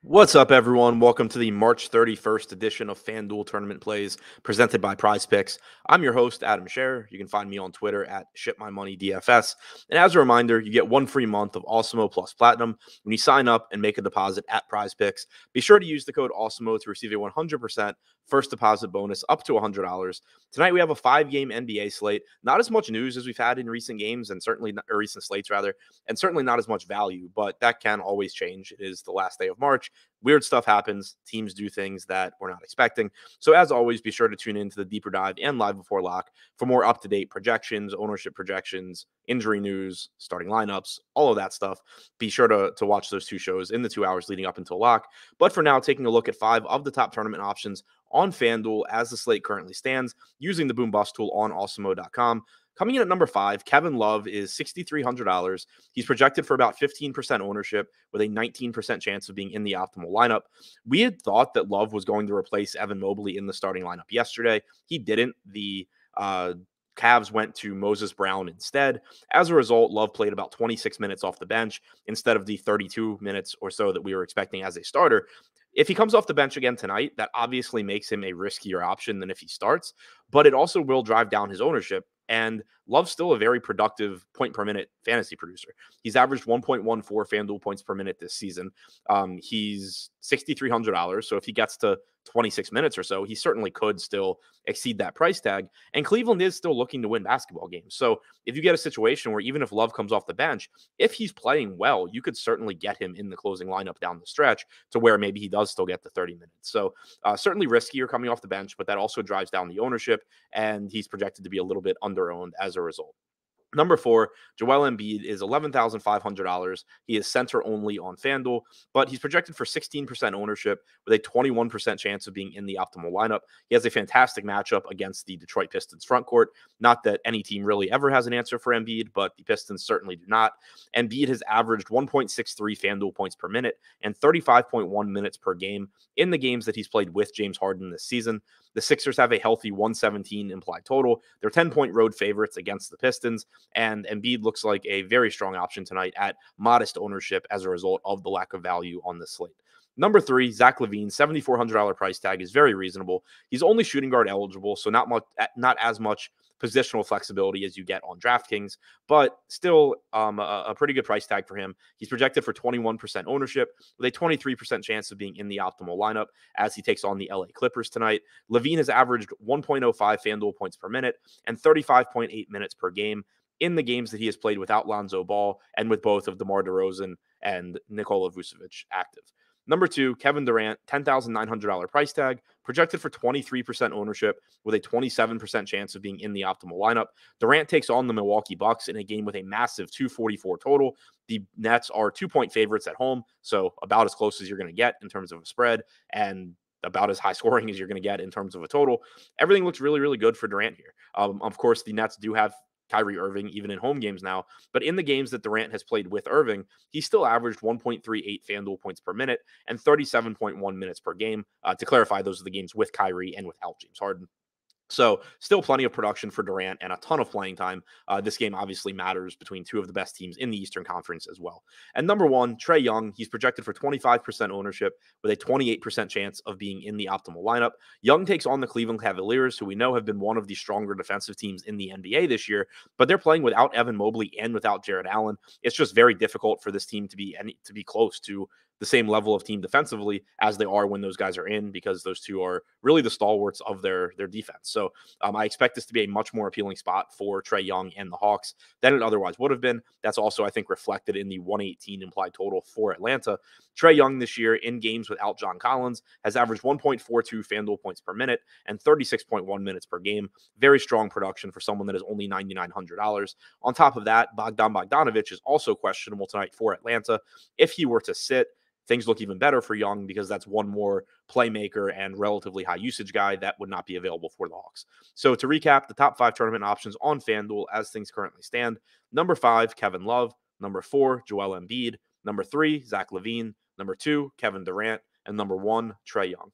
What's up, everyone? Welcome to the March 31st edition of FanDuel Tournament Plays presented by Prize Picks. I'm your host, Adam Scherer. You can find me on Twitter at ShipMyMoneyDFS. And as a reminder, you get one free month of Awesemo Plus Platinum when you sign up and make a deposit at Prize Picks. Be sure to use the code Awesemo to receive a 100% first deposit bonus up to $100. Tonight, we have a 5-game NBA slate. Not as much news as we've had in recent games and certainly not, or recent slates, rather, and certainly not as much value, but that can always change. It is the last day of March. Weird stuff happens. Teams do things that we're not expecting. So as always, be sure to tune into the deeper dive and live before lock for more up-to-date projections, ownership projections, injury news, starting lineups, all of that stuff. Be sure to watch those two shows in the 2 hours leading up until lock. But for now, taking a look at 5 of the top tournament options on FanDuel as the slate currently stands using the Boom Bust tool on Awesemo.com. Coming in at number 5, Kevin Love is $6,300. He's projected for about 15% ownership with a 19% chance of being in the optimal lineup. We had thought that Love was going to replace Evan Mobley in the starting lineup yesterday. He didn't. The Cavs went to Moses Brown instead. As a result, Love played about 26 minutes off the bench instead of the 32 minutes or so that we were expecting as a starter. If he comes off the bench again tonight, that obviously makes him a riskier option than if he starts, but it also will drive down his ownership. And Love's still a very productive point per minute fantasy producer. He's averaged 1.14 FanDuel points per minute this season. He's $6,300. So if he gets to 26 minutes or so, he certainly could still exceed that price tag. And Cleveland is still looking to win basketball games. So if you get a situation where even if Love comes off the bench, if he's playing well, you could certainly get him in the closing lineup down the stretch to where maybe he does still get the 30 minutes. So certainly riskier coming off the bench, but that also drives down the ownership. And he's projected to be a little bit under-owned as a result. Number 4, Joel Embiid is $11,500. He is center only on FanDuel, but he's projected for 16% ownership with a 21% chance of being in the optimal lineup. He has a fantastic matchup against the Detroit Pistons front court. Not that any team really ever has an answer for Embiid, but the Pistons certainly do not. Embiid has averaged 1.63 FanDuel points per minute and 35.1 minutes per game in the games that he's played with James Harden this season. The Sixers have a healthy 117 implied total. They're 10-point road favorites against the Pistons. And Embiid looks like a very strong option tonight at modest ownership as a result of the lack of value on this slate. Number 3, Zach LaVine, $7,400 price tag is very reasonable. He's only shooting guard eligible, so not as much positional flexibility as you get on DraftKings, but still a pretty good price tag for him. He's projected for 21% ownership with a 23% chance of being in the optimal lineup as he takes on the LA Clippers tonight. LaVine has averaged 1.05 FanDuel points per minute and 35.8 minutes per game in the games that he has played without Lonzo Ball and with both of DeMar DeRozan and Nikola Vucevic active. Number 2, Kevin Durant, $10,900 price tag, projected for 23% ownership with a 27% chance of being in the optimal lineup. Durant takes on the Milwaukee Bucks in a game with a massive 244 total. The Nets are 2-point favorites at home, so about as close as you're going to get in terms of a spread and about as high scoring as you're going to get in terms of a total. Everything looks really, really good for Durant here. Of course, the Nets do have Kyrie Irving, even in home games now. But in the games that Durant has played with Irving, he still averaged 1.38 FanDuel points per minute and 37.1 minutes per game. To clarify, those are the games with Kyrie and without James Harden. So still plenty of production for Durant and a ton of playing time. This game obviously matters between two of the best teams in the Eastern Conference as well. And number 1, Trae Young, he's projected for 25% ownership with a 28% chance of being in the optimal lineup. Young takes on the Cleveland Cavaliers, who we know have been one of the stronger defensive teams in the NBA this year, but they're playing without Evan Mobley and without Jared Allen. It's just very difficult for this team to be close to the same level of team defensively as they are when those guys are in, because those two are really the stalwarts of their defense. So I expect this to be a much more appealing spot for Trae Young and the Hawks than it otherwise would have been. That's also, I think, reflected in the 118 implied total for Atlanta. Trae Young this year in games without John Collins has averaged 1.42 FanDuel points per minute and 36.1 minutes per game. Very strong production for someone that is only $9,900. On top of that, Bogdan Bogdanovic is also questionable tonight for Atlanta. If he were to sit, things look even better for Young because that's one more playmaker and relatively high usage guy that would not be available for the Hawks. So to recap, the top 5 tournament options on FanDuel as things currently stand: number 5, Kevin Love; number 4, Joel Embiid; number 3, Zach LaVine; number 2, Kevin Durant; and number 1, Trae Young.